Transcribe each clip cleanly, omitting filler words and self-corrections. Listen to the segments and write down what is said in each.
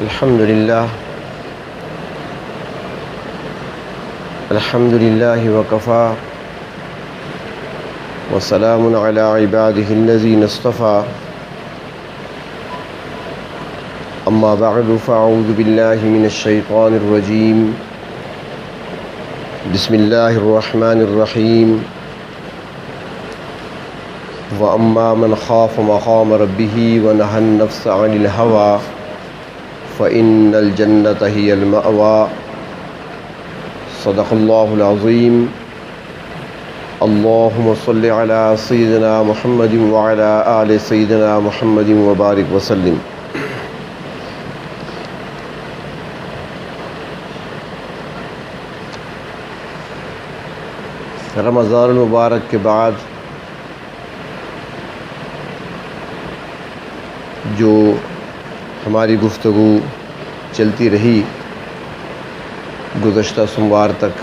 الحمد لله وكفى وسلام على عباده الذين اصطفى أما بعد فأعوذ بالله من الشيطان الرجيم بسم الله الرحمن الرحيم وأما من خاف مقام ربه ونهى النفس عن الهوى فإن الجنة هي المأوى صدق الله العظيم اللهم صل على سيدنا محمد وعلى آل سيدنا محمد وبارك وسلم. رمضان المبارک کے بعد جو ہماری گفتگو چلتی رہی گزشتہ سوموار تک،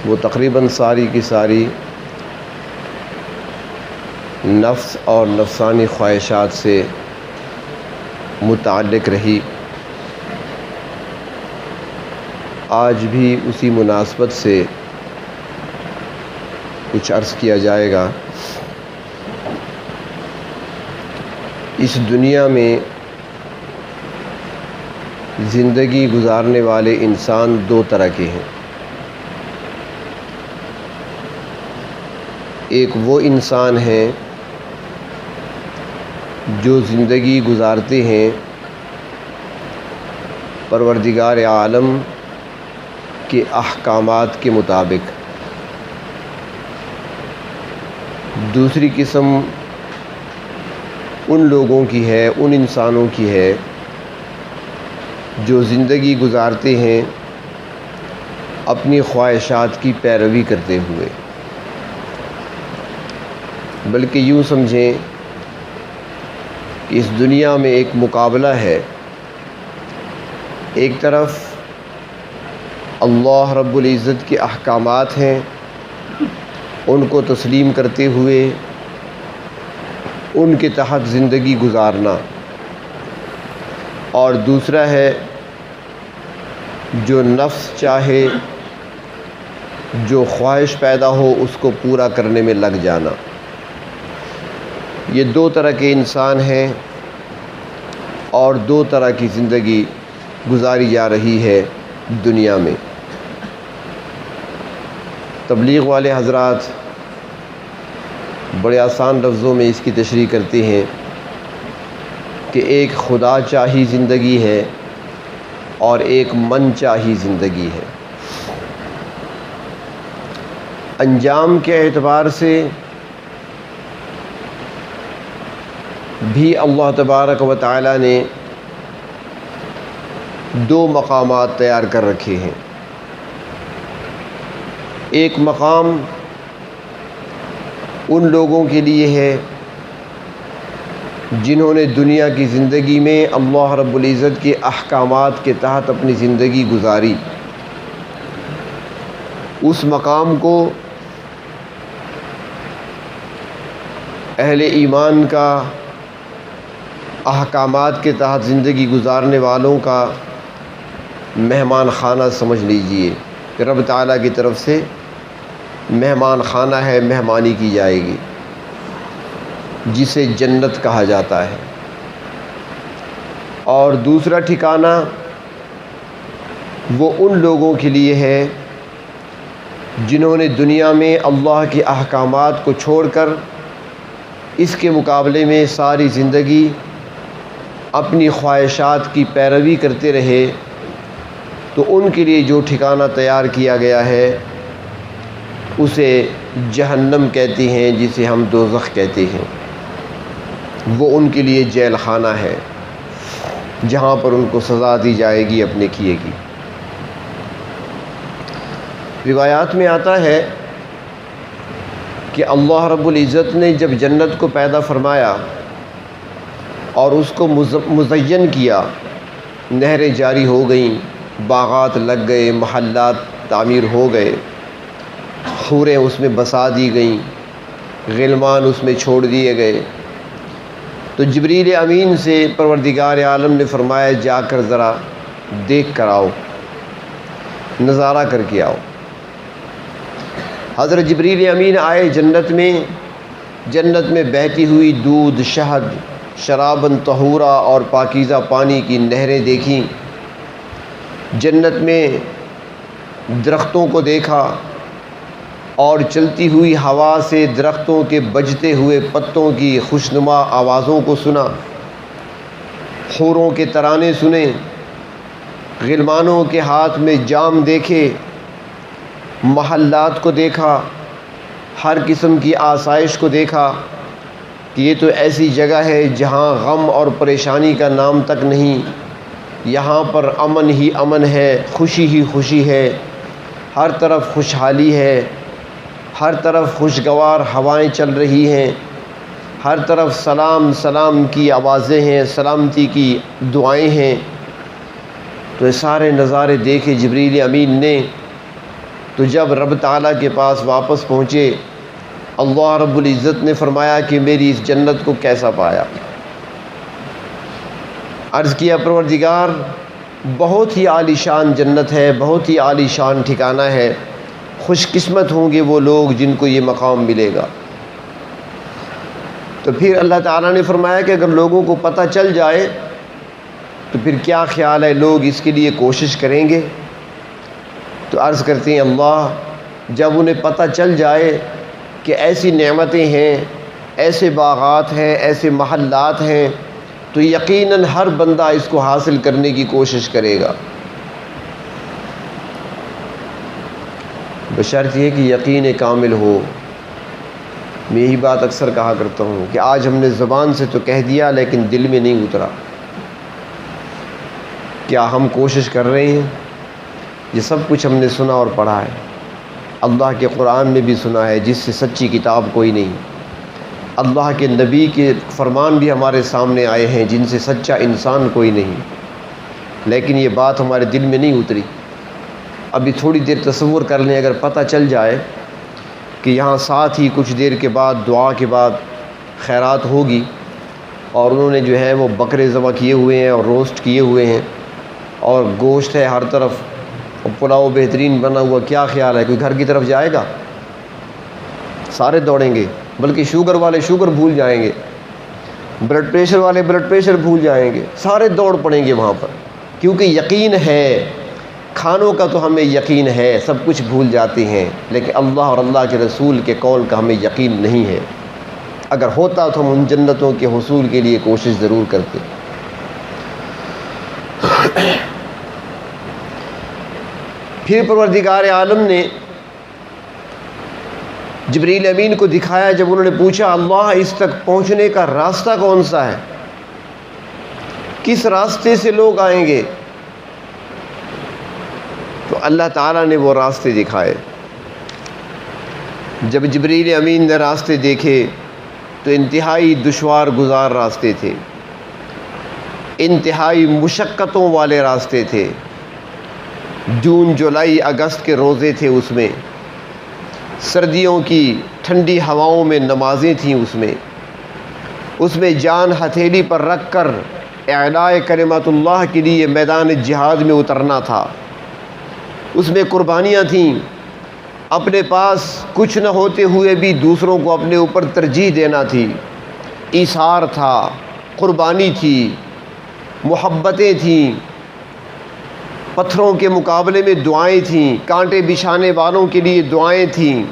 وہ تقریباً ساری کی ساری نفس اور نفسانی خواہشات سے متعلق رہی. آج بھی اسی مناسبت سے کچھ عرض کیا جائے گا. اس دنیا میں زندگی گزارنے والے انسان دو طرح کے ہیں. ایک وہ انسان ہیں جو زندگی گزارتے ہیں پروردگار عالم کے احکامات کے مطابق. دوسری قسم ان لوگوں کی ہے، ان انسانوں کی ہے جو زندگی گزارتے ہیں اپنی خواہشات کی پیروی کرتے ہوئے. بلکہ یوں سمجھیں کہ اس دنیا میں ایک مقابلہ ہے. ایک طرف اللہ رب العزت کے احکامات ہیں، ان کو تسلیم کرتے ہوئے ان کے تحت زندگی گزارنا، اور دوسرا ہے جو نفس چاہے، جو خواہش پیدا ہو اس کو پورا کرنے میں لگ جانا. یہ دو طرح کے انسان ہیں اور دو طرح کی زندگی گزاری جا رہی ہے دنیا میں. تبلیغ والے حضرات بڑے آسان لفظوں میں اس کی تشریح کرتے ہیں کہ ایک خدا چاہی زندگی ہے اور ایک من چاہی زندگی ہے. انجام کے اعتبار سے بھی اللہ تبارک و تعالی نے دو مقامات تیار کر رکھے ہیں. ایک مقام ان لوگوں کے لیے ہے جنہوں نے دنیا کی زندگی میں اللہ رب العزت کے احکامات کے تحت اپنی زندگی گزاری. اس مقام کو اہل ایمان کا، احکامات کے تحت زندگی گزارنے والوں کا مہمان خانہ سمجھ لیجئے. رب تعالیٰ کی طرف سے مہمان خانہ ہے، مہمانی کی جائے گی جسے جنت کہا جاتا ہے. اور دوسرا ٹھکانہ وہ ان لوگوں کے لیے ہے جنہوں نے دنیا میں اللہ کے احکامات کو چھوڑ کر اس کے مقابلے میں ساری زندگی اپنی خواہشات کی پیروی کرتے رہے. تو ان کے لیے جو ٹھکانہ تیار کیا گیا ہے اسے جہنم کہتے ہیں، جسے ہم دوزخ کہتے ہیں. وہ ان کے لیے جیل خانہ ہے جہاں پر ان کو سزا دی جائے گی اپنے کیے کی. روایات میں آتا ہے کہ اللہ رب العزت نے جب جنت کو پیدا فرمایا اور اس کو مزین کیا، نہریں جاری ہو گئیں، باغات لگ گئے، محلات تعمیر ہو گئے، حوریں اس میں بسا دی گئیں، غلمان اس میں چھوڑ دیے گئے. تو جبریل امین سے پروردگار عالم نے فرمایا جا کر ذرا دیکھ کر آؤ، نظارہ کر کے آؤ۔ حضرت جبریل امین آئے جنت میں بہتی ہوئی دودھ، شہد، شراباً طہورا اور پاکیزہ پانی کی نہریں دیکھیں، جنت میں درختوں کو دیکھا اور چلتی ہوئی ہوا سے درختوں کے بجتے ہوئے پتوں کی خوشنما آوازوں کو سنا، حوروں کے ترانے سنے، غلمانوں کے ہاتھ میں جام دیکھے، محلات کو دیکھا، ہر قسم کی آسائش کو دیکھا کہ یہ تو ایسی جگہ ہے جہاں غم اور پریشانی کا نام تک نہیں، یہاں پر امن ہی امن ہے، خوشی ہی خوشی ہے، ہر طرف خوشحالی ہے، ہر طرف خوشگوار ہوائیں چل رہی ہیں، ہر طرف سلام سلام کی آوازیں ہیں، سلامتی کی دعائیں ہیں۔ تو یہ سارے نظارے دیکھے جبریل امین نے۔ تو جب رب تعالیٰ کے پاس واپس پہنچے، اللہ رب العزت نے فرمایا کہ میری اس جنت کو کیسا پایا؟ عرض کیا پروردگار بہت ہی عالی شان جنت ہے، بہت ہی عالی شان ٹھکانہ ہے، خوش قسمت ہوں گے وہ لوگ جن کو یہ مقام ملے گا۔ تو پھر اللہ تعالیٰ نے فرمایا کہ اگر لوگوں کو پتہ چل جائے تو پھر کیا خیال ہے لوگ اس کے لیے کوشش کریں گے؟ تو عرض کرتے ہیں اللہ جب انہیں پتہ چل جائے کہ ایسی نعمتیں ہیں، ایسے باغات ہیں، ایسے محلات ہیں، تو یقیناً ہر بندہ اس کو حاصل کرنے کی کوشش کرے گا، بشرط یہ کہ یقین کامل ہو۔ میں یہی بات اکثر کہا کرتا ہوں کہ آج ہم نے زبان سے تو کہہ دیا لیکن دل میں نہیں اترا۔ کیا ہم کوشش کر رہے ہیں؟ یہ سب کچھ ہم نے سنا اور پڑھا ہے، اللہ کے قرآن میں بھی سنا ہے جس سے سچی کتاب کوئی نہیں، اللہ کے نبی کے فرمان بھی ہمارے سامنے آئے ہیں جن سے سچا انسان کوئی نہیں، لیکن یہ بات ہمارے دل میں نہیں اتری۔ ابھی تھوڑی دیر تصور کر لیں، اگر پتہ چل جائے کہ یہاں ساتھ ہی کچھ دیر کے بعد دعا کے بعد خیرات ہوگی اور انہوں نے جو ہے وہ بکرے ذبح کیے ہوئے ہیں اور روسٹ کیے ہوئے ہیں اور گوشت ہے ہر طرف اور پلاؤ بہترین بنا ہوا، کیا خیال ہے کوئی گھر کی طرف جائے گا؟ سارے دوڑیں گے، بلکہ شوگر والے شوگر بھول جائیں گے، بلڈ پریشر والے بلڈ پریشر بھول جائیں گے، سارے دوڑ پڑیں گے وہاں پر، کیونکہ یقین ہے۔ کھانوں کا تو ہمیں یقین ہے، سب کچھ بھول جاتے ہیں، لیکن اللہ اور اللہ کے رسول کے قول کا ہمیں یقین نہیں ہے۔ اگر ہوتا تو ہم ان جنتوں کے حصول کے لیے کوشش ضرور کرتے۔ پھر پروردگار عالم نے جبریل امین کو دکھایا، جب انہوں نے پوچھا اللہ اس تک پہنچنے کا راستہ کون سا ہے، کس راستے سے لوگ آئیں گے؟ تو اللہ تعالیٰ نے وہ راستے دکھائے۔ جب جبریل امین نے راستے دیکھے تو انتہائی دشوار گزار راستے تھے، انتہائی مشقتوں والے راستے تھے۔ جون، جولائی، اگست کے روزے تھے، اس میں سردیوں کی ٹھنڈی ہواؤں میں نمازیں تھیں، اس میں جان ہتھیلی پر رکھ کر اعلاء کلمت اللہ کے لیے میدان جہاد میں اترنا تھا، اس میں قربانیاں تھیں، اپنے پاس کچھ نہ ہوتے ہوئے بھی دوسروں کو اپنے اوپر ترجیح دینا تھی، ایثار تھا، قربانی تھی، محبتیں تھیں، پتھروں کے مقابلے میں دعائیں تھیں، کانٹے بچھانے والوں کے لیے دعائیں تھیں۔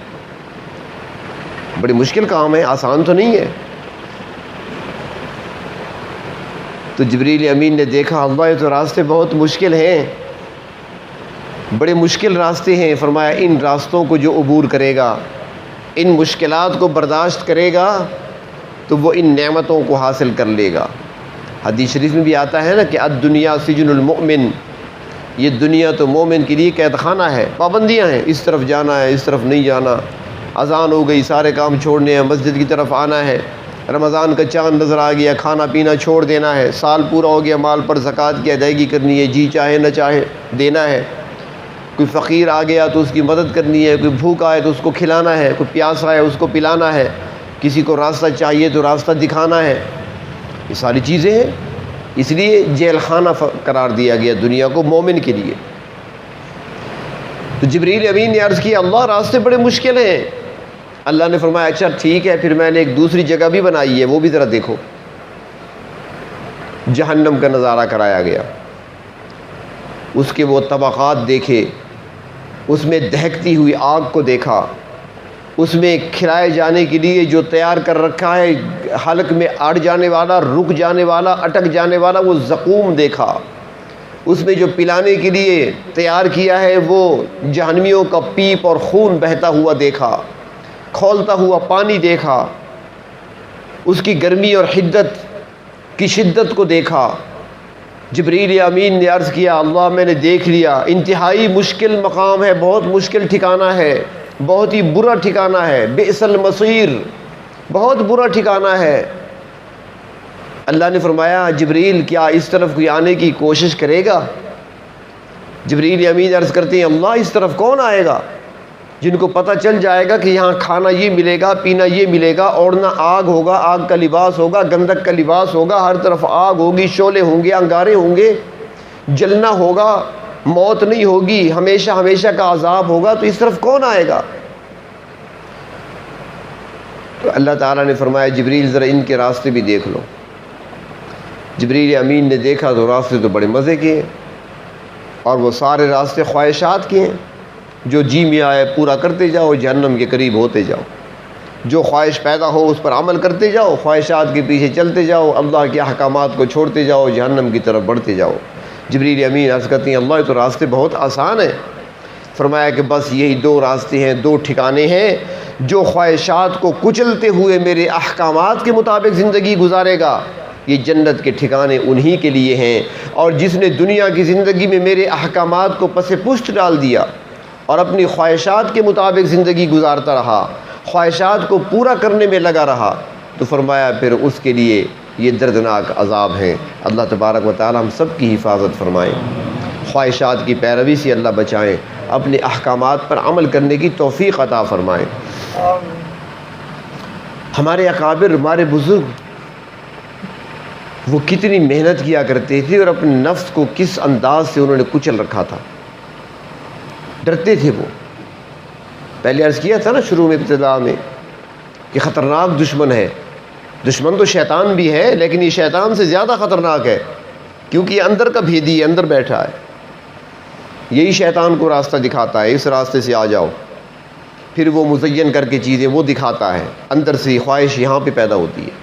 بڑی مشکل کام ہے، آسان تو نہیں ہے۔ تو جبریل امین نے دیکھا اللہ یہ تو راستے بہت مشکل ہیں، بڑے مشکل راستے ہیں۔ فرمایا ان راستوں کو جو عبور کرے گا، ان مشکلات کو برداشت کرے گا تو وہ ان نعمتوں کو حاصل کر لے گا۔ حدیث شریف میں بھی آتا ہے نا کہ الدنیا سجن المؤمن، یہ دنیا تو مومن کے لیے قید خانہ ہے، پابندیاں ہیں، اس طرف جانا ہے، اس طرف نہیں جانا، اذان ہو گئی سارے کام چھوڑنے ہیں، مسجد کی طرف آنا ہے، رمضان کا چاند نظر آ گیا کھانا پینا چھوڑ دینا ہے، سال پورا ہو گیا مال پر زکوٰۃ کی ادائیگی کرنی ہے، جی چاہے نہ چاہے دینا ہے، کوئی فقیر آ گیا تو اس کی مدد کرنی ہے، کوئی بھوکا ہے تو اس کو کھلانا ہے، کوئی پیاسا ہے اس کو پلانا ہے، کسی کو راستہ چاہیے تو راستہ دکھانا ہے۔ یہ ساری چیزیں ہیں، اس لیے جیل خانہ قرار دیا گیا دنیا کو مومن کے لیے۔ تو جبریل امین نے عرض کیا اللہ راستے بڑے مشکل ہیں۔ اللہ نے فرمایا اچھا ٹھیک ہے، پھر میں نے ایک دوسری جگہ بھی بنائی ہے، وہ بھی ذرا دیکھو۔ جہنم کا نظارہ کرایا گیا، اس کے وہ طبقات دیکھے، اس میں دہکتی ہوئی آگ کو دیکھا، اس میں کھلائے جانے کے لیے جو تیار کر رکھا ہے حلق میں اڑ جانے والا، رک جانے والا، اٹک جانے والا وہ زقوم دیکھا، اس میں جو پلانے کے لیے تیار کیا ہے وہ جہنمیوں کا پیپ اور خون بہتا ہوا دیکھا، کھولتا ہوا پانی دیکھا، اس کی گرمی اور حدت کی شدت کو دیکھا۔ جبریل امین نے عرض کیا اللہ میں نے دیکھ لیا، انتہائی مشکل مقام ہے، بہت مشکل ٹھکانہ ہے، بہت ہی برا ٹھکانہ ہے، بئس المصیر، بہت برا ٹھکانہ ہے۔ اللہ نے فرمایا جبریل کیا اس طرف کوئی آنے کی کوشش کرے گا؟ جبریل امین عرض کرتے ہیں اللہ اس طرف کون آئے گا؟ جن کو پتہ چل جائے گا کہ یہاں کھانا یہ ملے گا، پینا یہ ملے گا، اوڑھنا آگ ہوگا، آگ کا لباس ہوگا، گندک کا لباس ہوگا، ہر طرف آگ ہوگی، شعلے ہوں گے، انگارے ہوں گے، جلنا ہوگا، موت نہیں ہوگی، ہمیشہ ہمیشہ کا عذاب ہوگا، تو اس طرف کون آئے گا؟ تو اللہ تعالیٰ نے فرمایا جبریل ذرا ان کے راستے بھی دیکھ لو۔ جبریل امین نے دیکھا تو راستے تو بڑے مزے کے ہیں، اور وہ سارے راستے خواہشات کے ہیں، جو جی میں آئے پورا کرتے جاؤ، جہنم کے قریب ہوتے جاؤ، جو خواہش پیدا ہو اس پر عمل کرتے جاؤ، خواہشات کے پیچھے چلتے جاؤ، اللہ کے احکامات کو چھوڑتے جاؤ، جہنم کی طرف بڑھتے جاؤ۔ جبریل امین عرض کرتے ہیں اللہ یہ تو راستے بہت آسان ہیں۔ فرمایا کہ بس یہی دو راستے ہیں، دو ٹھکانے ہیں، جو خواہشات کو کچلتے ہوئے میرے احکامات کے مطابق زندگی گزارے گا یہ جنت کے ٹھکانے انہی کے لیے ہیں، اور جس نے دنیا کی زندگی میں میرے احکامات کو پس پشت ڈال دیا اور اپنی خواہشات کے مطابق زندگی گزارتا رہا، خواہشات کو پورا کرنے میں لگا رہا، تو فرمایا پھر اس کے لیے یہ دردناک عذاب ہیں۔ اللہ تبارک و تعالی ہم سب کی حفاظت فرمائیں، خواہشات کی پیروی سے اللہ بچائیں، اپنے احکامات پر عمل کرنے کی توفیق عطا فرمائیں۔ ہمارے اکابر، ہمارے بزرگ، وہ کتنی محنت کیا کرتے تھے اور اپنے نفس کو کس انداز سے انہوں نے کچل رکھا تھا، ڈرتے تھے وہ۔ پہلے عرض کیا تھا نا شروع میں، ابتدا میں، کہ خطرناک دشمن ہے۔ دشمن تو شیطان بھی ہے، لیکن یہ شیطان سے زیادہ خطرناک ہے، کیونکہ یہ اندر کا بھیدی ہے، اندر بیٹھا ہے۔ یہی شیطان کو راستہ دکھاتا ہے، اس راستے سے آ جاؤ، پھر وہ مزین کر کے چیزیں وہ دکھاتا ہے، اندر سے خواہش یہاں پہ پیدا ہوتی ہے۔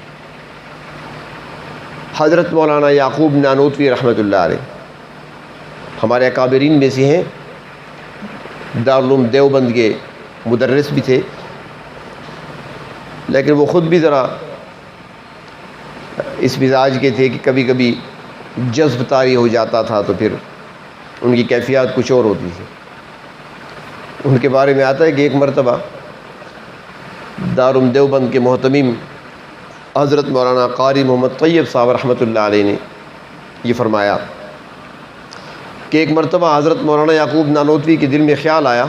حضرت مولانا یعقوب نانوتوی رحمۃ اللہ علیہ ہمارے اکابرین میں سے ہیں، دارالعلوم دیوبند کے مدرس بھی تھے، لیکن وہ خود بھی ذرا اس مزاج کے تھے کہ کبھی کبھی جذب طاری ہو جاتا تھا، تو پھر ان کی کیفیات کچھ اور ہوتی تھی۔ ان کے بارے میں آتا ہے کہ ایک مرتبہ دارالعلوم دیوبند کے محتمم حضرت مولانا قاری محمد طیب صاحب رحمۃ اللہ علیہ نے یہ فرمایا کہ ایک مرتبہ حضرت مولانا یعقوب نانوتوی کے دل میں خیال آیا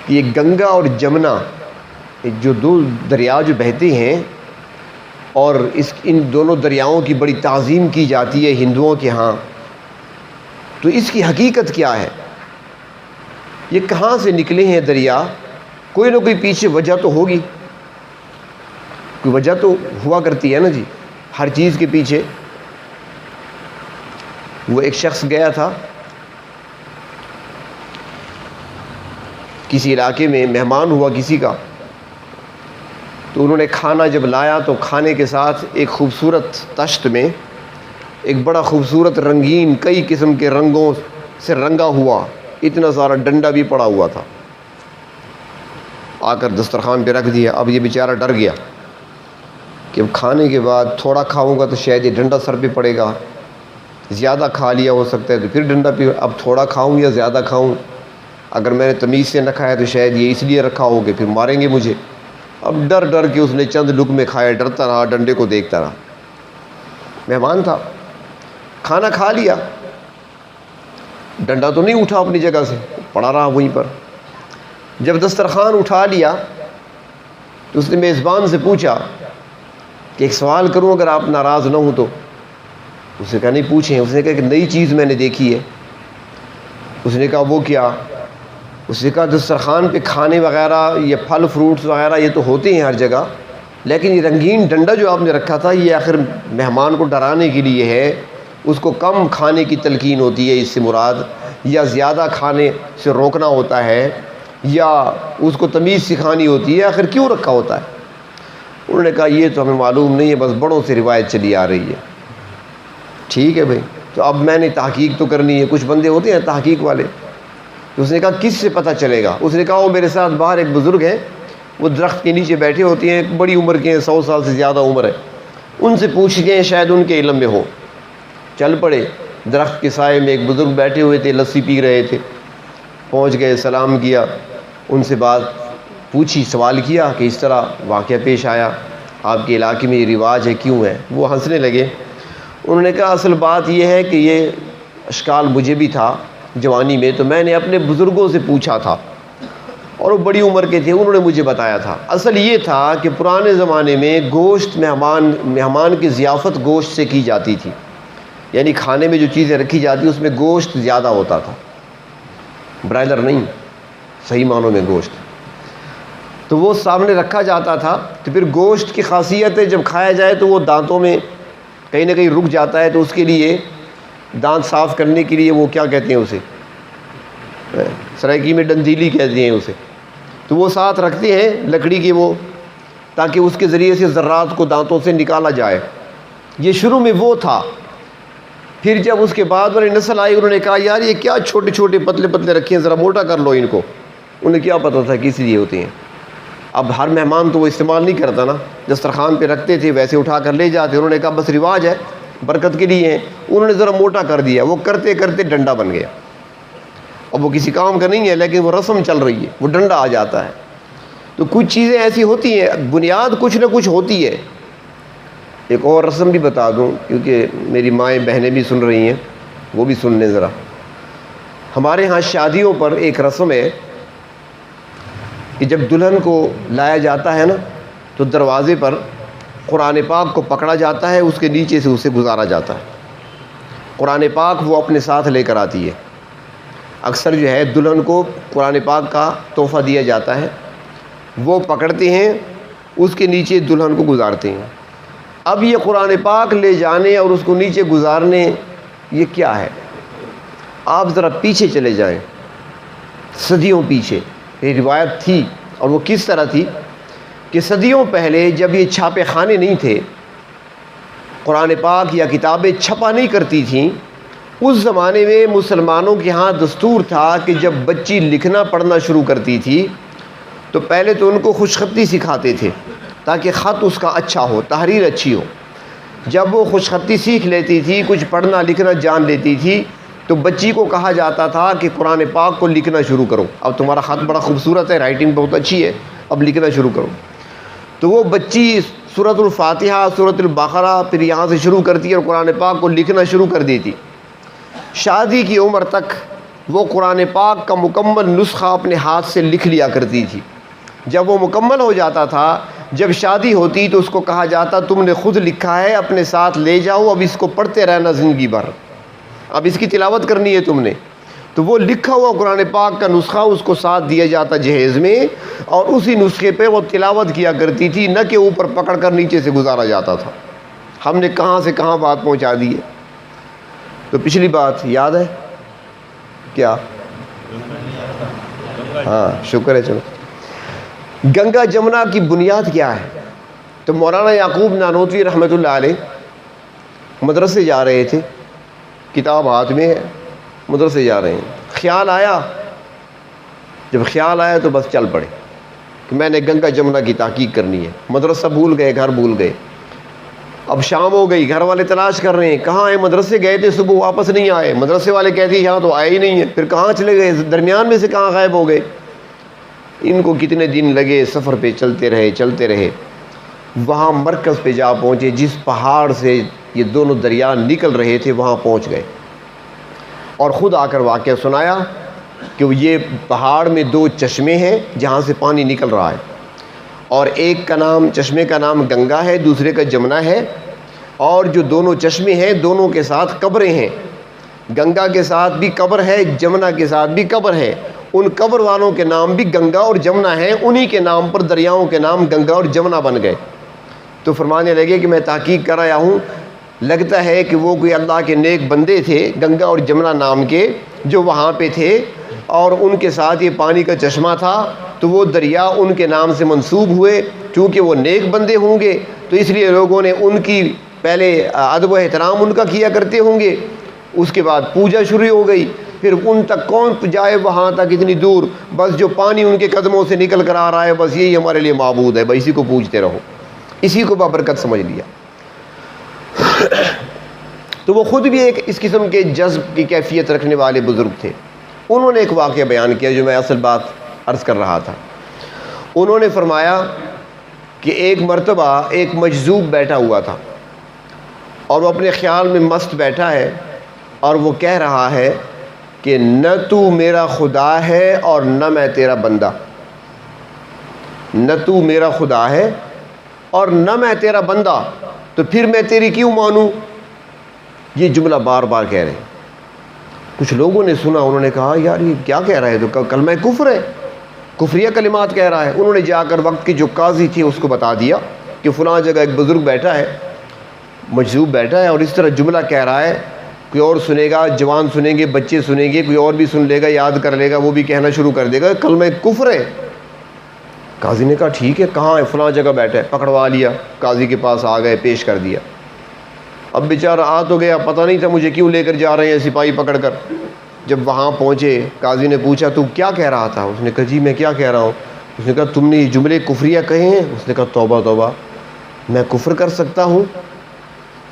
کہ یہ گنگا اور جمنا جو دو دریا جو بہتے ہیں، اور ان دونوں دریاؤں کی بڑی تعظیم کی جاتی ہے ہندوؤں کے ہاں، تو اس کی حقیقت کیا ہے؟ یہ کہاں سے نکلے ہیں دریا؟ کوئی نہ کوئی پیچھے وجہ تو ہوگی، کوئی وجہ تو ہوا کرتی ہے نا جی ہر چیز کے پیچھے۔ وہ ایک شخص گیا تھا کسی علاقے میں، مہمان ہوا کسی کا، تو انہوں نے کھانا جب لایا تو کھانے کے ساتھ ایک خوبصورت طشت میں ایک بڑا خوبصورت رنگین کئی قسم کے رنگوں سے رنگا ہوا اتنا سارا ڈنڈا بھی پڑا ہوا تھا، آ کر دسترخوان پہ رکھ دیا۔ اب یہ بیچارہ ڈر گیا کہ اب کھانے کے بعد تھوڑا کھاؤں گا تو شاید یہ ڈنڈا سر پہ پڑے گا، زیادہ کھا لیا ہو سکتا ہے تو پھر ڈنڈا پہ، اب تھوڑا کھاؤں یا زیادہ کھاؤں، اگر میں نے تمیز سے نہ کھایا تو شاید یہ اس لیے رکھا ہو کہ پھر ماریں گے مجھے۔ اب ڈر ڈر کے اس نے چند لقمے کھائے، ڈرتا رہا، ڈنڈے کو دیکھتا رہا۔ مہمان تھا، کھانا کھا لیا، ڈنڈا تو نہیں اٹھا اپنی جگہ سے، پڑا رہا وہیں پر۔ جب دسترخوان اٹھا لیا تو اس نے میزبان سے پوچھا کہ ایک سوال کروں اگر آپ ناراض نہ ہوں تو؟ اس نے کہا نہیں پوچھیں. اس نے کہا کہ نئی چیز میں نے دیکھی ہے. اس نے کہا وہ کیا؟ اس نے کہا دسترخوان پہ کھانے وغیرہ یہ پھل فروٹس وغیرہ یہ تو ہوتے ہیں ہر جگہ، لیکن یہ رنگین ڈنڈا جو آپ نے رکھا تھا یہ آخر مہمان کو ڈرانے کے لیے ہے، اس کو کم کھانے کی تلقین ہوتی ہے اس سے مراد، یا زیادہ کھانے سے روکنا ہوتا ہے، یا اس کو تمیز سکھانی ہوتی ہے، آخر کیوں رکھا ہوتا ہے؟ انہوں نے کہا یہ تو ہمیں معلوم نہیں ہے، بس بڑوں سے روایت چلی آ رہی ہے. ٹھیک ہے بھائی، تو اب میں نے تحقیق تو کرنی ہے. کچھ بندے ہوتے ہیں تحقیق والے. تو اس نے کہا کس سے پتہ چلے گا؟ اس نے کہا وہ میرے ساتھ باہر ایک بزرگ ہیں، وہ درخت کے نیچے بیٹھے ہوتے ہیں، بڑی عمر کے ہیں، 100 سال سے زیادہ عمر ہے، ان سے پوچھ گئے شاید ان کے علم میں ہو. چل پڑے. درخت کے سائے میں ایک بزرگ بیٹھے ہوئے تھے، لسی پی رہے تھے. پہنچ گئے، سلام کیا، ان سے بات پوچھی، سوال کیا کہ اس طرح واقعہ پیش آیا، آپ کے علاقے میں یہ رواج ہے، کیوں ہے؟ وہ ہنسنے لگے. انہوں نے کہا اصل بات یہ ہے کہ یہ اشکال مجھے بھی تھا جوانی میں، تو میں نے اپنے بزرگوں سے پوچھا تھا اور وہ بڑی عمر کے تھے، انہوں نے مجھے بتایا تھا. اصل یہ تھا کہ پرانے زمانے میں گوشت مہمان کی ضیافت گوشت سے کی جاتی تھی، یعنی کھانے میں جو چیزیں رکھی جاتی اس میں گوشت زیادہ ہوتا تھا، برائلر نہیں، صحیح معنوں میں گوشت. تو وہ سامنے رکھا جاتا تھا، تو پھر گوشت کی خاصیت ہے جب کھایا جائے تو وہ دانتوں میں کہیں نہ کہیں رک جاتا ہے، تو اس کے لیے دانت صاف کرنے کے لیے وہ کیا کہتے ہیں اسے، سرائکی میں ڈندیلی کہتے ہیں اسے، تو وہ ساتھ رکھتے ہیں لکڑی کی، وہ تاکہ اس کے ذریعے سے ذرات کو دانتوں سے نکالا جائے. یہ شروع میں وہ تھا. پھر جب اس کے بعد والی نسل آئی، انہوں نے کہا یار یہ کیا چھوٹے چھوٹے پتلے پتلے رکھے ہیں، ذرا موٹا کر لو ان کو. انہیں کیا پتہ تھا کس لیے ہوتے ہیں. اب ہر مہمان تو وہ استعمال نہیں کرتا نا، دسترخوان پہ رکھتے تھے ویسے اٹھا کر لے جاتے. انہوں نے کہا بس رواج ہے، برکت کے لیے ہیں. انہوں نے ذرا موٹا کر دیا، وہ کرتے کرتے ڈنڈا بن گیا. اب وہ کسی کام کا نہیں ہے لیکن وہ رسم چل رہی ہے، وہ ڈنڈا آ جاتا ہے. تو کچھ چیزیں ایسی ہوتی ہیں، بنیاد کچھ نہ کچھ ہوتی ہے. ایک اور رسم بھی بتا دوں کیونکہ میری مائیں بہنیں بھی سن رہی ہیں، وہ بھی سن لیں ذرا. ہمارے ہاں شادیوں پر ایک رسم ہے کہ جب دلہن کو لایا جاتا ہے نا تو دروازے پر قرآن پاک کو پکڑا جاتا ہے، اس کے نیچے سے اسے گزارا جاتا ہے. قرآن پاک وہ اپنے ساتھ لے کر آتی ہے. اکثر جو ہے دلہن کو قرآن پاک کا تحفہ دیا جاتا ہے، وہ پکڑتے ہیں، اس کے نیچے دلہن کو گزارتے ہیں. اب یہ قرآن پاک لے جانے اور اس کو نیچے گزارنے یہ کیا ہے؟ آپ ذرا پیچھے چلے جائیں، صدیوں پیچھے یہ روایت تھی. اور وہ کس طرح تھی کہ صدیوں پہلے جب یہ چھاپے خانے نہیں تھے، قرآن پاک یا کتابیں چھپا نہیں کرتی تھیں، اس زمانے میں مسلمانوں کے ہاں دستور تھا کہ جب بچی لکھنا پڑھنا شروع کرتی تھی تو پہلے تو ان کو خوشخطی سکھاتے تھے تاکہ خط اس کا اچھا ہو، تحریر اچھی ہو. جب وہ خوشخطی سیکھ لیتی تھی، کچھ پڑھنا لکھنا جان لیتی تھی، تو بچی کو کہا جاتا تھا کہ قرآن پاک کو لکھنا شروع کرو، اب تمہارا خط بڑا خوبصورت ہے، رائٹنگ بہت اچھی ہے، اب لکھنا شروع کرو. تو وہ بچی سورۃ الفاتحہ، سورۃ البقرہ پھر یہاں سے شروع کرتی اور قرآن پاک کو لکھنا شروع کر دیتی. شادی کی عمر تک وہ قرآن پاک کا مکمل نسخہ اپنے ہاتھ سے لکھ لیا کرتی تھی. جب وہ مکمل ہو جاتا تھا، جب شادی ہوتی تو اس کو کہا جاتا تم نے خود لکھا ہے، اپنے ساتھ لے جاؤ، اب اس کو پڑھتے رہنا زندگی بھر، اب اس کی تلاوت کرنی ہے تم نے. تو وہ لکھا ہوا قرآن پاک کا نسخہ اس کو ساتھ دیا جاتا جہیز میں، اور اسی نسخے پہ وہ تلاوت کیا کرتی تھی، نہ کہ اوپر پکڑ کر نیچے سے گزارا جاتا تھا. ہم نے کہاں سے کہاں بات پہنچا دی ہے. تو پچھلی بات یاد ہے کیا؟ ہاں شکر ہے. چلو، گنگا جمنا کی بنیاد کیا ہے؟ تو مولانا یعقوب نانوتوی رحمۃ اللہ علیہ مدرسے جا رہے تھے، کتاب ہاتھ میں ہے، مدرسے جا رہے ہیں. خیال آیا، جب خیال آیا تو بس چل پڑے کہ میں نے گنگا جمنا کی تحقیق کرنی ہے. مدرسہ بھول گئے، گھر بھول گئے. اب شام ہو گئی، گھر والے تلاش کر رہے ہیں کہاں ہیں، مدرسے گئے تھے صبح واپس نہیں آئے. مدرسے والے کہتے ہیں یہاں تو آئے ہی نہیں ہیں، پھر کہاں چلے گئے، درمیان میں سے کہاں غائب ہو گئے. ان کو کتنے دن لگے، سفر پہ چلتے رہے. وہاں مرکز پہ جا پہنچے، جس پہاڑ سے یہ دونوں دریا نکل رہے تھے وہاں پہنچ گئے، اور خود آ کر واقعہ سنایا کہ یہ پہاڑ میں 2 چشمے ہیں جہاں سے پانی نکل رہا ہے، اور ایک کا نام چشمے کا نام گنگا ہے، دوسرے کا جمنا ہے، اور جو دونوں چشمے ہیں دونوں کے ساتھ قبریں ہیں، گنگا کے ساتھ بھی قبر ہے، جمنا کے ساتھ بھی قبر ہے، ان قبر والوں کے نام بھی گنگا اور جمنا ہیں، انہی کے نام پر دریاؤں کے نام گنگا اور جمنا بن گئے۔ تو فرمانے لگے کہ میں تحقیق کر آیا ہوں، لگتا ہے کہ وہ کوئی اللہ کے نیک بندے تھے گنگا اور جمنا نام کے، جو وہاں پہ تھے، اور ان کے ساتھ یہ پانی کا چشمہ تھا، تو وہ دریا ان کے نام سے منسوب ہوئے، چونکہ وہ نیک بندے ہوں گے تو اس لیے لوگوں نے ان کی پہلے ادب و احترام ان کا کیا کرتے ہوں گے، اس کے بعد پوجا شروع ہو گئی، پھر ان تک کون جائے وہاں تک اتنی دور، بس جو پانی ان کے قدموں سے نکل کر آ رہا ہے بس یہی ہمارے لیے معبود ہے، بس اسی کو پوجتے رہو، اسی کو بابرکت سمجھ لیا۔ تو وہ خود بھی ایک اس قسم کے جذب کی کیفیت رکھنے والے بزرگ تھے۔ انہوں نے ایک واقعہ بیان کیا جو میں اصل بات عرض کر رہا تھا۔ انہوں نے فرمایا کہ ایک مرتبہ ایک مجذوب بیٹھا ہوا تھا اور وہ اپنے خیال میں مست بیٹھا ہے، اور وہ کہہ رہا ہے کہ نہ تو میرا خدا ہے اور نہ میں تیرا بندہ، نہ تو میرا خدا ہے اور نہ میں تیرا بندہ، تو پھر میں تیری کیوں مانوں؟ یہ جملہ بار بار کہہ رہے ہیں۔ کچھ لوگوں نے سنا، انہوں نے کہا یار یہ کیا کہہ رہا ہے، تو کلمہ کفر ہے، کفریہ کلمات کہہ رہا ہے۔ انہوں نے جا کر وقت کی جو قاضی تھی اس کو بتا دیا کہ فلاں جگہ ایک بزرگ بیٹھا ہے، مجذوب بیٹھا ہے، اور اس طرح جملہ کہہ رہا ہے، کوئی اور سنے گا، جوان سنیں گے، بچے سنیں گے، کوئی اور بھی سن لے گا، یاد کر لے گا، وہ بھی کہنا شروع کر دے گا کلمہ کفر ہے۔ قاضی نے کہا ٹھیک ہے، کہاں ہے؟ فلاں جگہ بیٹھا ہے۔ پکڑوا لیا، قاضی کے پاس آ گئے، پیش کر دیا۔ اب بیچارہ آ تو گیا، پتہ نہیں تھا مجھے کیوں لے کر جا رہے ہیں سپاہی پکڑ کر۔ جب وہاں پہنچے، قاضی نے پوچھا تو کیا کہہ رہا تھا؟ اس نے کہا جی میں کیا کہہ رہا ہوں۔ اس نے کہا تم نے یہ جملے کفریہ کہے ہیں؟ اس نے کہا توبہ توبہ، میں کفر کر سکتا ہوں؟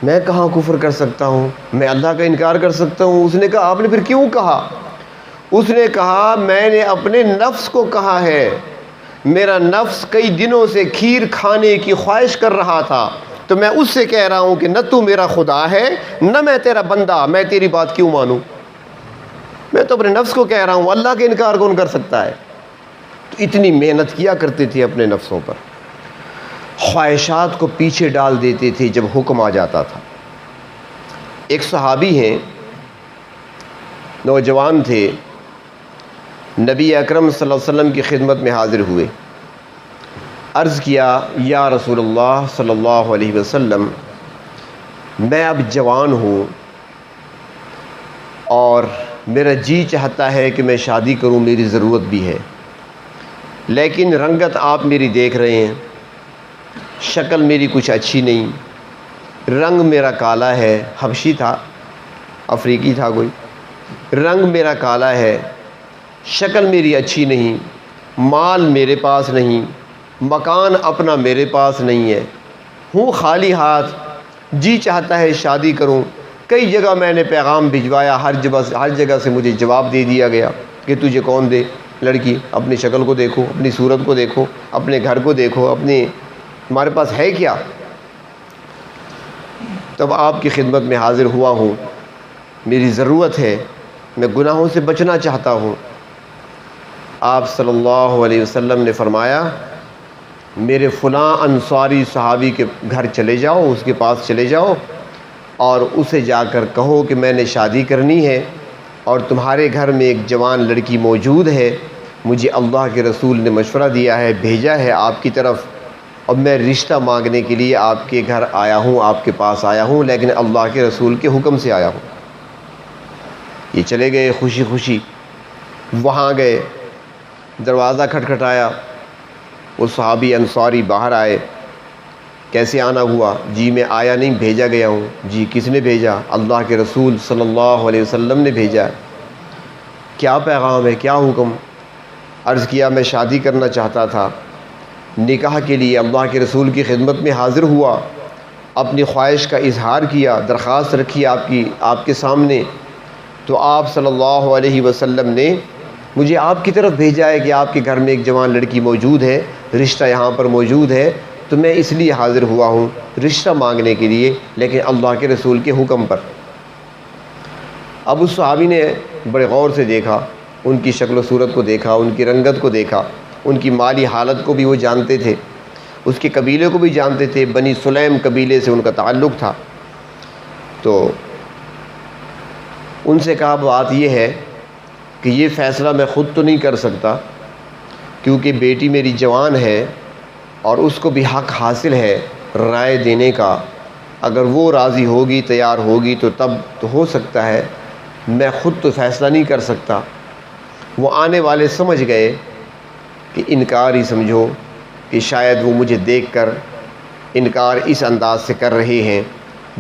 میں کہاں کفر کر سکتا ہوں، میں اللہ کا انکار کر سکتا ہوں؟ اس نے کہا آپ نے پھر کیوں کہا؟ اس نے کہا میں نے اپنے نفس کو کہا ہے، میرا نفس کئی دنوں سے کھیر کھانے کی خواہش کر رہا تھا، تو میں اس سے کہہ رہا ہوں کہ نہ تو میرا خدا ہے نہ میں تیرا بندہ، میں تیری بات کیوں مانوں؟ میں تو اپنے نفس کو کہہ رہا ہوں، اللہ کے انکار کون کر سکتا ہے؟ تو اتنی محنت کیا کرتے تھے اپنے نفسوں پر، خواہشات کو پیچھے ڈال دیتے تھے جب حکم آ جاتا تھا۔ ایک صحابی ہیں، نوجوان تھے، نبی اکرم صلی اللہ علیہ وسلم کی خدمت میں حاضر ہوئے، عرض کیا یا رسول اللہ صلی اللہ علیہ وسلم، میں اب جوان ہوں اور میرا جی چاہتا ہے کہ میں شادی کروں، میری ضرورت بھی ہے، لیکن رنگت آپ میری دیکھ رہے ہیں، شکل میری کچھ اچھی نہیں، رنگ میرا کالا ہے، حبشی تھا، افریقی تھا کوئی، رنگ میرا کالا ہے، شکل میری اچھی نہیں، مال میرے پاس نہیں، مکان اپنا میرے پاس نہیں ہے، ہوں خالی ہاتھ، جی چاہتا ہے شادی کروں، کئی جگہ میں نے پیغام بھجوایا، ہر جگہ سے مجھے جواب دے دیا گیا کہ تجھے کون دے لڑکی، اپنی شکل کو دیکھو، اپنی صورت کو دیکھو، اپنے گھر کو دیکھو، اپنے ہمارے پاس ہے کیا؟ تب آپ کی خدمت میں حاضر ہوا ہوں، میری ضرورت ہے، میں گناہوں سے بچنا چاہتا ہوں۔ آپ صلی اللہ علیہ وسلم نے فرمایا میرے فلاں انصاری صحابی کے گھر چلے جاؤ، اس کے پاس چلے جاؤ اور اسے جا کر کہو کہ میں نے شادی کرنی ہے اور تمہارے گھر میں ایک جوان لڑکی موجود ہے، مجھے اللہ کے رسول نے مشورہ دیا ہے، بھیجا ہے آپ کی طرف، اور میں رشتہ مانگنے کے لیے آپ کے گھر آیا ہوں، آپ کے پاس آیا ہوں، لیکن اللہ کے رسول کے حکم سے آیا ہوں۔ یہ چلے گئے خوشی خوشی، وہاں گئے، دروازہ کھٹکھٹایا، وہ صحابی انصاری باہر آئے، کیسے آنا ہوا؟ جی میں آیا نہیں، بھیجا گیا ہوں۔ جی کس نے بھیجا؟ اللہ کے رسول صلی اللہ علیہ وسلم نے بھیجا۔ کیا پیغام ہے، کیا حکم؟ عرض کیا میں شادی کرنا چاہتا تھا، نکاح کے لیے اللہ کے رسول کی خدمت میں حاضر ہوا، اپنی خواہش کا اظہار کیا، درخواست رکھی آپ کے سامنے، تو آپ صلی اللہ علیہ وسلم نے مجھے آپ کی طرف بھیجا ہے کہ آپ کے گھر میں ایک جوان لڑکی موجود ہے، رشتہ یہاں پر موجود ہے، تو میں اس لیے حاضر ہوا ہوں رشتہ مانگنے کے لیے، لیکن اللہ کے رسول کے حکم پر۔ اب اس صحابی نے بڑے غور سے دیکھا، ان کی شکل و صورت کو دیکھا، ان کی رنگت کو دیکھا، ان کی مالی حالت کو بھی وہ جانتے تھے، اس کے قبیلے کو بھی جانتے تھے، بنی سلیم قبیلے سے ان کا تعلق تھا۔ تو ان سے کہا بات یہ ہے کہ یہ فیصلہ میں خود تو نہیں کر سکتا، کیونکہ بیٹی میری جوان ہے اور اس کو بھی حق حاصل ہے رائے دینے کا، اگر وہ راضی ہوگی تیار ہوگی تو تب تو ہو سکتا ہے، میں خود تو فیصلہ نہیں کر سکتا۔ وہ آنے والے سمجھ گئے کہ انکار ہی سمجھو، کہ شاید وہ مجھے دیکھ کر انکار اس انداز سے کر رہے ہیں،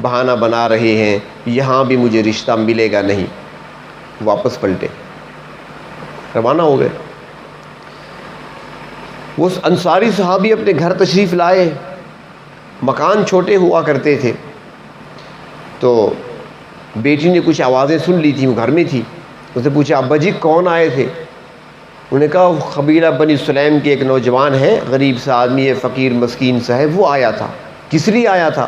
بہانہ بنا رہے ہیں، یہاں بھی مجھے رشتہ ملے گا نہیں۔ واپس پلٹے، روانہ ہو گئے۔ وہ انصاری صحابی اپنے گھر تشریف لائے، مکان چھوٹے ہوا کرتے تھے، تو بیٹی نے کچھ آوازیں سن لی تھی، وہ گھر میں تھی، اس سے پوچھا ابا جی کون آئے تھے؟ انہوں نے کہا قبیلہ بنی سلیم کے ایک نوجوان ہے، غریب سا آدمی ہے، فقیر مسکین سا ہے، وہ آیا تھا۔ کس لیے آیا تھا؟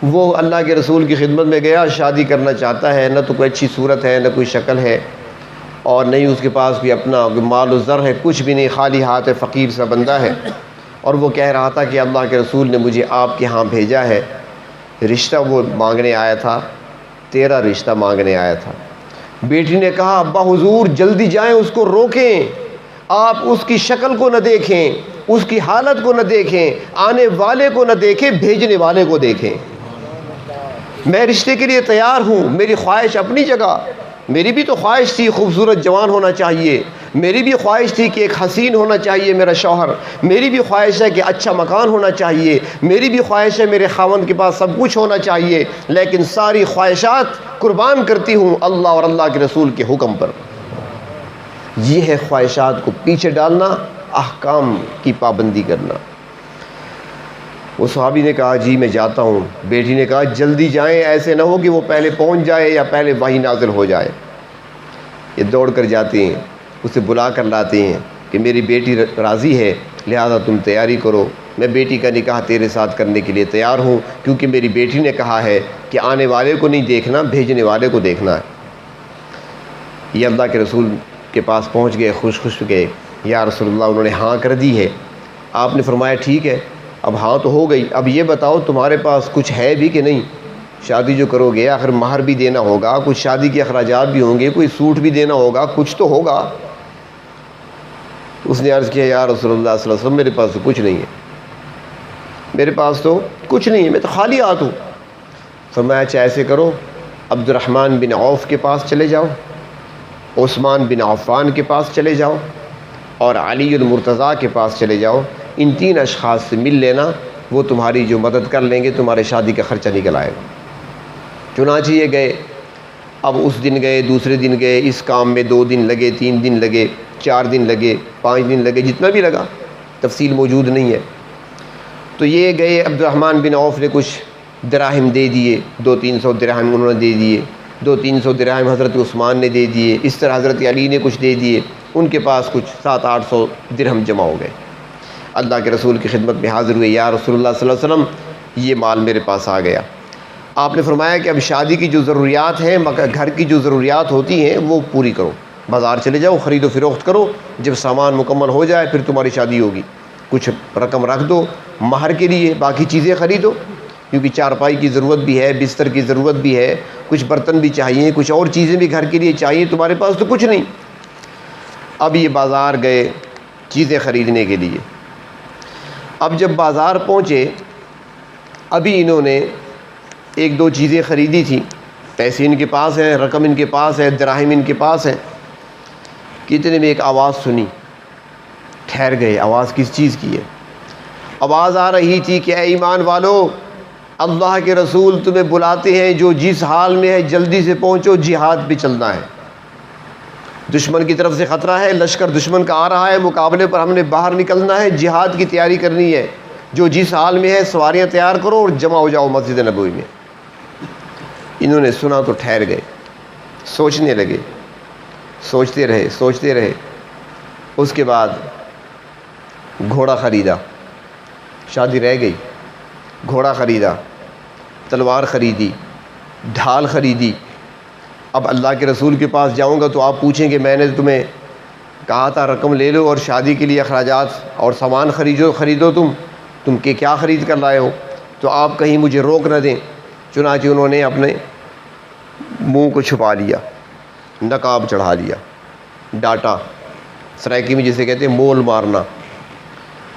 وہ اللہ کے رسول کی خدمت میں گیا، شادی کرنا چاہتا ہے، نہ تو کوئی اچھی صورت ہے، نہ کوئی شکل ہے، اور نہیں اس کے پاس بھی اپنا مال و زر ہے، کچھ بھی نہیں، خالی ہاتھ ہے، فقیر سا بندہ ہے، اور وہ کہہ رہا تھا کہ اللہ کے رسول نے مجھے آپ کے ہاں بھیجا ہے، رشتہ وہ مانگنے آیا تھا، تیرا رشتہ مانگنے آیا تھا۔ بیٹی نے کہا ابا حضور جلدی جائیں، اس کو روکیں، آپ اس کی شکل کو نہ دیکھیں، اس کی حالت کو نہ دیکھیں، آنے والے کو نہ دیکھیں، بھیجنے والے کو دیکھیں۔ میں رشتے کے لیے تیار ہوں، میری خواہش اپنی جگہ، میری بھی تو خواہش تھی خوبصورت جوان ہونا چاہیے، میری بھی خواہش تھی کہ ایک حسین ہونا چاہیے میرا شوہر، میری بھی خواہش ہے کہ اچھا مکان ہونا چاہیے، میری بھی خواہش ہے میرے خاوند کے پاس سب کچھ ہونا چاہیے، لیکن ساری خواہشات قربان کرتی ہوں اللہ اور اللہ کے رسول کے حکم پر۔ یہ ہے خواہشات کو پیچھے ڈالنا، احکام کی پابندی کرنا۔ وہ صحابی نے کہا جی میں جاتا ہوں۔ بیٹی نے کہا جلدی جائیں، ایسے نہ ہو کہ وہ پہلے پہنچ جائے یا پہلے وحی نازل ہو جائے۔ یہ دوڑ کر جاتے ہیں، اسے بلا کر لاتے ہیں کہ میری بیٹی راضی ہے، لہذا تم تیاری کرو، میں بیٹی کا نکاح تیرے ساتھ کرنے کے لیے تیار ہوں، کیونکہ میری بیٹی نے کہا ہے کہ آنے والے کو نہیں دیکھنا، بھیجنے والے کو دیکھنا ہے۔ یہ اللہ کے رسول کے پاس پہنچ گئے، خوش خوش گئے، یا رسول اللہ انہوں نے ہاں کر دی ہے۔ آپ نے فرمایا ٹھیک ہے، اب ہاں تو ہو گئی، اب یہ بتاؤ تمہارے پاس کچھ ہے بھی کہ نہیں؟ شادی جو کرو گے آخر مہر بھی دینا ہوگا، کچھ شادی کے اخراجات بھی ہوں گے، کوئی سوٹ بھی دینا ہوگا، کچھ تو ہوگا۔ اس نے عرض کیا یا رسول اللہ صلی اللہ علیہ وسلم میرے پاس تو کچھ نہیں ہے، میرے پاس تو کچھ نہیں ہے، میں تو خالی ہاتھ ہوں۔ فرمایا اچھا ایسے کرو، عبد الرحمن بن عوف کے پاس چلے جاؤ، عثمان بن عفان کے پاس چلے جاؤ، اور علی المرتضیٰ کے پاس چلے جاؤ، ان تین اشخاص سے مل لینا، وہ تمہاری جو مدد کر لیں گے، تمہارے شادی کا خرچہ نکل آئے گا۔ چنانچہ یہ گئے، اب اس دن گئے، دوسرے دن گئے، اس کام میں 2 دن لگے، 3 دن لگے، 4 دن لگے، 5 دن لگے، جتنا بھی لگا، تفصیل موجود نہیں ہے۔ تو یہ گئے، عبد الرحمن بن عوف نے کچھ دراہم دے دیے، 200-300 درہم انہوں نے دے دیے، 200-300 درہم حضرت عثمان نے دے دیے، اس طرح حضرت علی نے کچھ دے دیے، ان کے پاس کچھ 700-800 درہم جمع ہو گئے۔ اللہ کے رسول کی خدمت میں حاضر ہوئے، یا رسول اللہ صلی اللہ علیہ وسلم یہ مال میرے پاس آ گیا۔ آپ نے فرمایا کہ اب شادی کی جو ضروریات ہیں، گھر کی جو ضروریات ہوتی ہیں وہ پوری کرو، بازار چلے جاؤ، خرید و فروخت کرو، جب سامان مکمل ہو جائے پھر تمہاری شادی ہوگی، کچھ رقم رکھ دو مہر کے لیے، باقی چیزیں خریدو، کیونکہ چارپائی کی ضرورت بھی ہے، بستر کی ضرورت بھی ہے، کچھ برتن بھی چاہیے، کچھ اور چیزیں بھی گھر کے لیے چاہیے، تمہارے پاس تو کچھ نہیں۔ اب یہ بازار گئے چیزیں خریدنے کے لیے۔ اب جب بازار پہنچے، ابھی انہوں نے 1-2 چیزیں خریدی تھیں، پیسے ان کے پاس ہیں، رقم ان کے پاس ہے، دراہم ان کے پاس ہے، کتنے میں ایک آواز سنی، ٹھہر گئے، آواز کس چیز کی ہے؟ آواز آ رہی تھی کہ اے ایمان والو، اللہ کے رسول تمہیں بلاتے ہیں، جو جس حال میں ہے جلدی سے پہنچو، جہاد پہ چلنا ہے، دشمن کی طرف سے خطرہ ہے، لشکر دشمن کا آ رہا ہے، مقابلے پر ہم نے باہر نکلنا ہے، جہاد کی تیاری کرنی ہے، جو جس حال میں ہے سواریاں تیار کرو اور جمع ہو جاؤ مسجد نبوی میں۔ انہوں نے سنا تو ٹھہر گئے، سوچنے لگے، سوچتے رہے، اس کے بعد گھوڑا خریدا، شادی رہ گئی، گھوڑا خریدا، تلوار خریدی، ڈھال خریدی۔ اب اللہ کے رسول کے پاس جاؤں گا تو آپ پوچھیں کہ میں نے تمہیں کہا تھا رقم لے لو اور شادی کے لیے اخراجات اور سامان خریدو تم، تم کیا خرید کر لائے ہو؟ تو آپ کہیں مجھے روک نہ دیں۔ چنانچہ انہوں نے اپنے منہ کو چھپا لیا، نقاب چڑھا لیا، ڈاٹا، سرائکی میں جسے کہتے ہیں مول مارنا،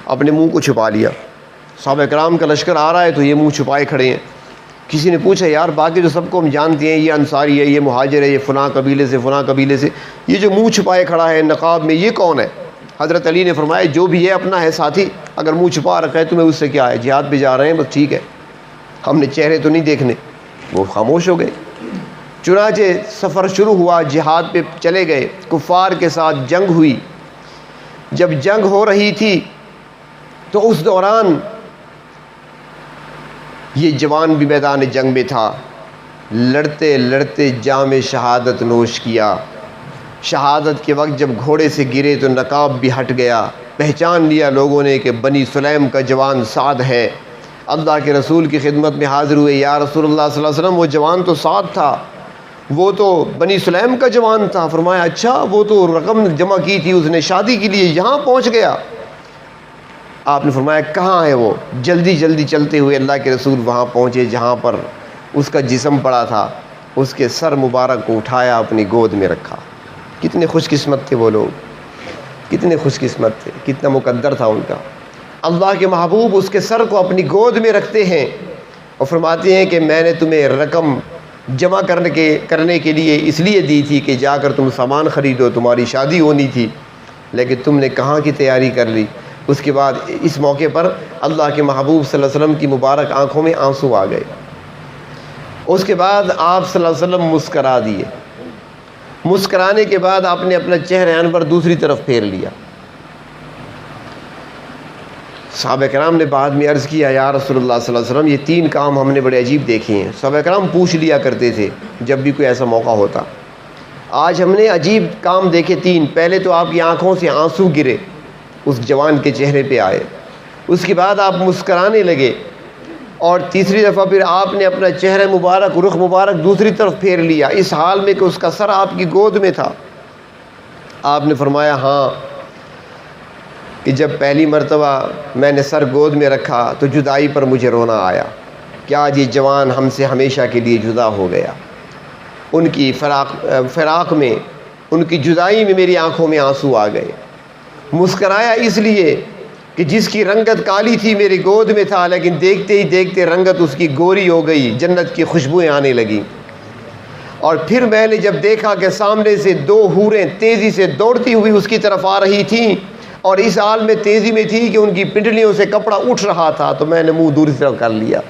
اپنے منہ کو چھپا لیا۔ صحابہ کرام کا لشکر آ رہا ہے تو یہ منہ چھپائے کھڑے ہیں۔ کسی نے پوچھا یار باقی جو سب کو ہم جانتے ہیں، یہ انصاری ہے، یہ مہاجر ہے، یہ فلاں قبیلے سے فلاں قبیلے سے، یہ جو منہ چھپائے کھڑا ہے نقاب میں یہ کون ہے؟ حضرت علی نے فرمایا جو بھی ہے اپنا ہے ساتھی، اگر منہ چھپا رکھا ہے تمہیں اس سے کیا ہے، جہاد پہ جا رہے ہیں بس ٹھیک ہے، ہم نے چہرے تو نہیں دیکھنے۔ وہ خاموش ہو گئے۔ چنانچہ سفر شروع ہوا، جہاد پہ چلے گئے، کفار کے ساتھ جنگ ہوئی۔ جب جنگ ہو رہی تھی تو اس دوران یہ جوان بھی میدان جنگ میں تھا، لڑتے لڑتے جام شہادت نوش کیا۔ شہادت کے وقت جب گھوڑے سے گرے تو نقاب بھی ہٹ گیا، پہچان لیا لوگوں نے کہ بنی سلیم کا جوان سعد ہے۔ اللہ کے رسول کی خدمت میں حاضر ہوئے، یا رسول اللہ صلی اللہ علیہ وسلم وہ جوان تو سعد تھا، وہ تو بنی سلیم کا جوان تھا۔ فرمایا اچھا، وہ تو رقم جمع کی تھی اس نے شادی کے لیے، یہاں پہنچ گیا۔ آپ نے فرمایا کہاں ہے وہ؟ جلدی جلدی چلتے ہوئے اللہ کے رسول وہاں پہنچے جہاں پر اس کا جسم پڑا تھا، اس کے سر مبارک کو اٹھایا، اپنی گود میں رکھا۔ کتنے خوش قسمت تھے وہ لوگ، کتنے خوش قسمت تھے، کتنا مقدر تھا ان کا۔ اللہ کے محبوب اس کے سر کو اپنی گود میں رکھتے ہیں اور فرماتے ہیں کہ میں نے تمہیں رقم جمع کرنے کے لیے اس لیے دی تھی کہ جا کر تم سامان خریدو، تمہاری شادی ہونی تھی، لیکن تم نے کہاں کی تیاری کر لی۔ اس کے بعد اس موقع پر اللہ کے محبوب صلی اللہ علیہ وسلم کی مبارک آنکھوں میں آنسو آ گئے۔ اس کے بعد آپ صلی اللہ علیہ وسلم مسکرا دیے۔ مسکرانے کے بعد آپ نے اپنا چہرہ انور دوسری طرف پھیر لیا۔ صحابہ کرام نے بعد میں عرض کیا یا رسول اللہ صلی اللہ علیہ وسلم یہ تین کام ہم نے بڑے عجیب دیکھے ہیں۔ صحابہ کرام پوچھ لیا کرتے تھے جب بھی کوئی ایسا موقع ہوتا۔ آج ہم نے عجیب کام دیکھے تین۔ پہلے تو آپ کی آنکھوں سے آنسو گرے، اس جوان کے چہرے پہ آئے، اس کے بعد آپ مسکرانے لگے، اور تیسری دفعہ پھر آپ نے اپنا چہرہ مبارک، رخ مبارک دوسری طرف پھیر لیا، اس حال میں کہ اس کا سر آپ کی گود میں تھا۔ آپ نے فرمایا ہاں کہ جب پہلی مرتبہ میں نے سر گود میں رکھا تو جدائی پر مجھے رونا آیا کہ آج یہ جوان ہم سے ہمیشہ کے لیے جدا ہو گیا۔ ان کی فراق میں، ان کی جدائی میں میری آنکھوں میں آنسو آ گئے۔ مسکرایا اس لیے کہ جس کی رنگت کالی تھی میری گود میں تھا، لیکن دیکھتے ہی دیکھتے رنگت اس کی گوری ہو گئی، جنت کی خوشبوئیں آنے لگیں۔ اور پھر میں نے جب دیکھا کہ سامنے سے دو حوریں تیزی سے دوڑتی ہوئی اس کی طرف آ رہی تھیں، اور اس حال میں تیزی میں تھی کہ ان کی پنڈلیوں سے کپڑا اٹھ رہا تھا، تو میں نے منہ دوسری طرف کر لیا۔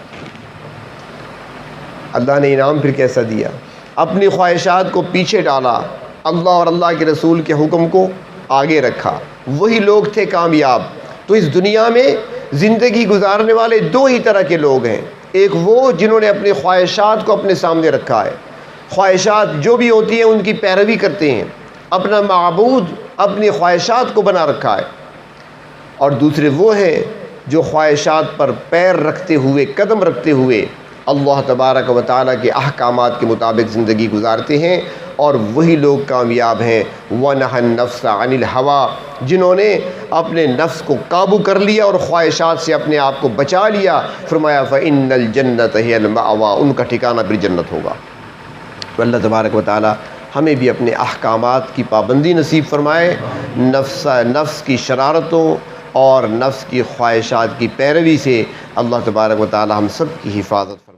اللہ نے انعام پھر کیسا دیا، اپنی خواہشات کو پیچھے ڈالا، اللہ اور اللہ کے رسول کے حکم کو آگے رکھا۔ وہی لوگ تھے کامیاب۔ تو اس دنیا میں زندگی گزارنے والے دو ہی طرح کے لوگ ہیں، ایک وہ جنہوں نے اپنی خواہشات کو اپنے سامنے رکھا ہے، خواہشات جو بھی ہوتی ہیں ان کی پیروی کرتے ہیں، اپنا معبود اپنی خواہشات کو بنا رکھا ہے، اور دوسرے وہ ہیں جو خواہشات پر پیر رکھتے ہوئے، قدم رکھتے ہوئے اللہ تبارک و تعالیٰ کے احکامات کے مطابق زندگی گزارتے ہیں، اور وہی لوگ کامیاب ہیں۔ وَنَهَى النَّفْسَ عَنِ الْهَوَىٰ، جنہوں نے اپنے نفس کو قابو کر لیا اور خواہشات سے اپنے آپ کو بچا لیا۔ فرمایا فَإِنَّ الْجَنَّةَ هِيَ الْمَأْوَىٰ، ان کا ٹھکانہ پھر جنت ہوگا۔ تو اللہ تبارک و تعالیٰ ہمیں بھی اپنے احکامات کی پابندی نصیب فرمائے، نفس کی شرارتوں اور نفس کی خواہشات کی پیروی سے اللہ تبارک و تعالیٰ ہم سب کی حفاظت فرمائے۔